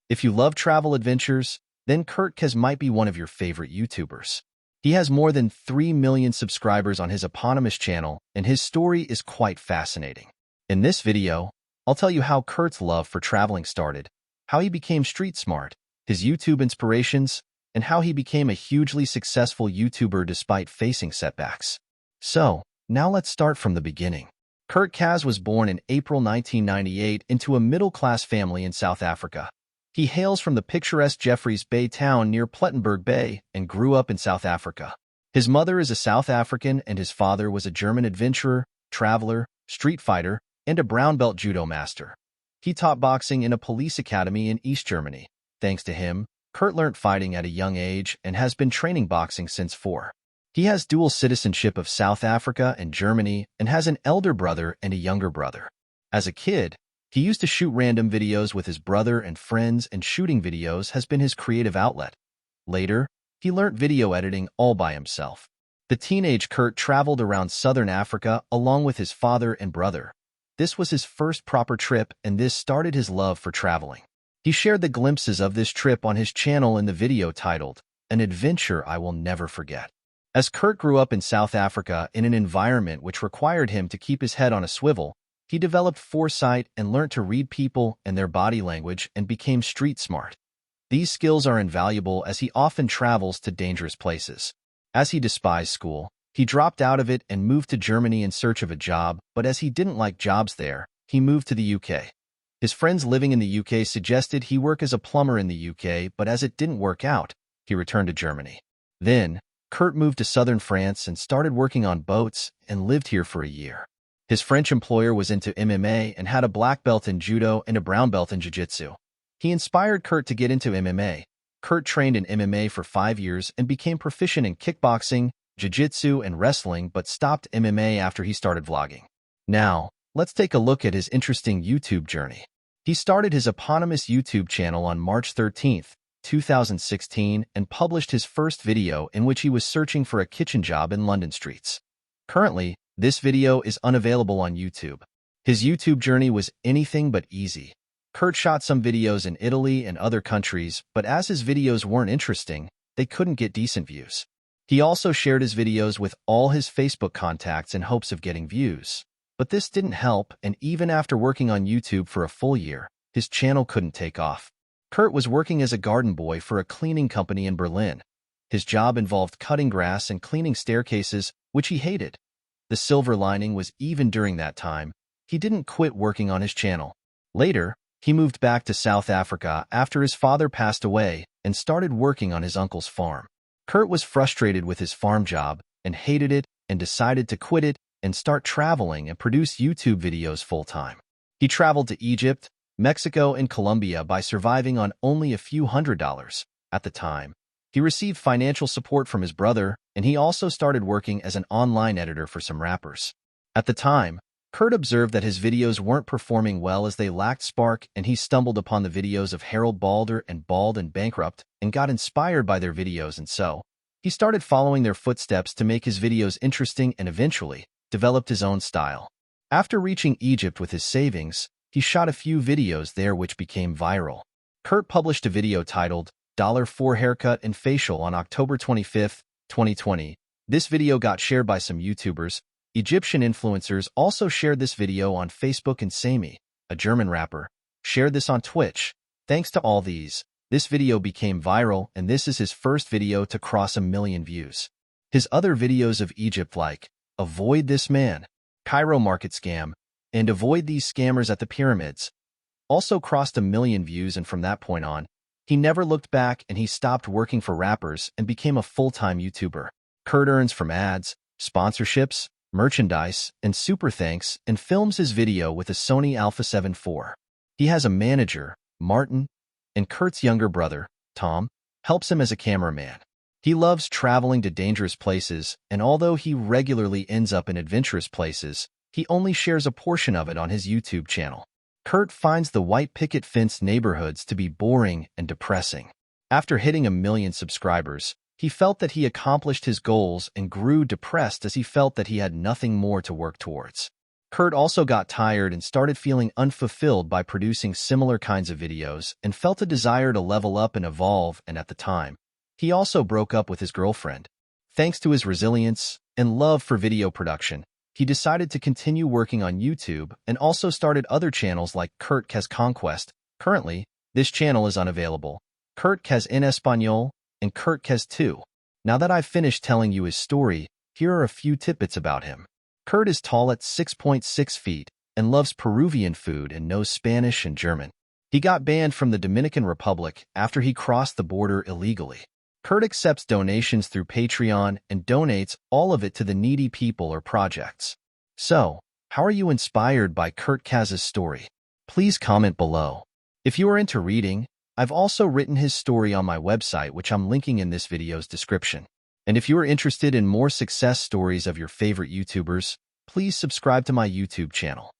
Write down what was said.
If you love travel adventures, then Kurt Kez might be one of your favorite YouTubers. He has more than 3 million subscribers on his eponymous channel, and his story is quite fascinating. In this video, I'll tell you how Kurt's love for traveling started, how he became street smart, his YouTube inspirations, and how he became a hugely successful YouTuber despite facing setbacks. So, now let's start from the beginning. Kurt Kaz was born in April 1998 into a middle-class family in South Africa. He hails from the picturesque Jeffreys Bay town near Plettenberg Bay and grew up in South Africa. His mother is a South African and his father was a German adventurer, traveler, street fighter, and a brown belt judo master. He taught boxing in a police academy in East Germany. Thanks to him, Kurt learned fighting at a young age and has been training boxing since 4. He has dual citizenship of South Africa and Germany and has an elder brother and a younger brother. As a kid, he used to shoot random videos with his brother and friends, and shooting videos has been his creative outlet. Later, he learnt video editing all by himself. The teenage Kurt traveled around southern Africa along with his father and brother. This was his first proper trip, and this started his love for traveling. He shared the glimpses of this trip on his channel in the video titled, "An Adventure I Will Never Forget." As Kurt grew up in South Africa in an environment which required him to keep his head on a swivel, he developed foresight and learned to read people and their body language and became street smart. These skills are invaluable as he often travels to dangerous places. As he despised school, he dropped out of it and moved to Germany in search of a job, but as he didn't like jobs there, he moved to the UK. His friends living in the UK suggested he work as a plumber in the UK, but as it didn't work out, he returned to Germany. Then, Kurt moved to southern France and started working on boats and lived here for a year. His French employer was into MMA and had a black belt in judo and a brown belt in jiu-jitsu. He inspired Kurt to get into MMA. Kurt trained in MMA for 5 years and became proficient in kickboxing, jiu-jitsu, and wrestling, but stopped MMA after he started vlogging. Now, let's take a look at his interesting YouTube journey. He started his eponymous YouTube channel on March 13, 2016, and published his first video in which he was searching for a kitchen job in London streets. Currently, this video is unavailable on YouTube. His YouTube journey was anything but easy. Kurt shot some videos in Italy and other countries, but as his videos weren't interesting, they couldn't get decent views. He also shared his videos with all his Facebook contacts in hopes of getting views. But this didn't help, and even after working on YouTube for a full year, his channel couldn't take off. Kurt was working as a garden boy for a cleaning company in Berlin. His job involved cutting grass and cleaning staircases, which he hated. The silver lining was even during that time, he didn't quit working on his channel. Later, he moved back to South Africa after his father passed away and started working on his uncle's farm. Kurt was frustrated with his farm job and hated it and decided to quit it and start traveling and produce YouTube videos full-time. He traveled to Egypt, Mexico, and Colombia by surviving on only a few $100s. At the time, he received financial support from his brother, and he also started working as an online editor for some rappers. At the time, Kurt observed that his videos weren't performing well as they lacked spark, and he stumbled upon the videos of Harold Balder and Bald and Bankrupt and got inspired by their videos, and so he started following their footsteps to make his videos interesting and eventually developed his own style. After reaching Egypt with his savings, he shot a few videos there which became viral. Kurt published a video titled $4 Haircut and Facial on October 25, 2020. This video got shared by some YouTubers. Egyptian influencers also shared this video on Facebook, and Sami, a German rapper, shared this on Twitch. Thanks to all these, this video became viral, and this is his first video to cross 1 million views. His other videos of Egypt like Avoid This Man, Cairo Market Scam, and Avoid These Scammers at the Pyramids also crossed 1 million views, and from that point on, he never looked back and he stopped working for rappers and became a full-time YouTuber. Kurt earns from ads, sponsorships, merchandise, and super thanks, and films his video with a Sony Alpha 7 IV. He has a manager, Martin, and Kurt's younger brother, Tom, helps him as a cameraman. He loves traveling to dangerous places, and although he regularly ends up in adventurous places, he only shares a portion of it on his YouTube channel. Kurt finds the white picket fence neighborhoods to be boring and depressing. After hitting 1 million subscribers, he felt that he accomplished his goals and grew depressed as he felt that he had nothing more to work towards. Kurt also got tired and started feeling unfulfilled by producing similar kinds of videos and felt a desire to level up and evolve, and at the time, he also broke up with his girlfriend. Thanks to his resilience and love for video production, he decided to continue working on YouTube and also started other channels like Kurt Kes Conquest. Currently, this channel is unavailable. Kurt Kes en Español and Kurt Kes 2. Now that I've finished telling you his story, here are a few tidbits about him. Kurt is tall at 6.6 feet and loves Peruvian food and knows Spanish and German. He got banned from the Dominican Republic after he crossed the border illegally. Kurt accepts donations through Patreon and donates all of it to the needy people or projects. So, how are you inspired by Kurt Kes's story? Please comment below. If you are into reading, I've also written his story on my website, which I'm linking in this video's description. And if you are interested in more success stories of your favorite YouTubers, please subscribe to my YouTube channel.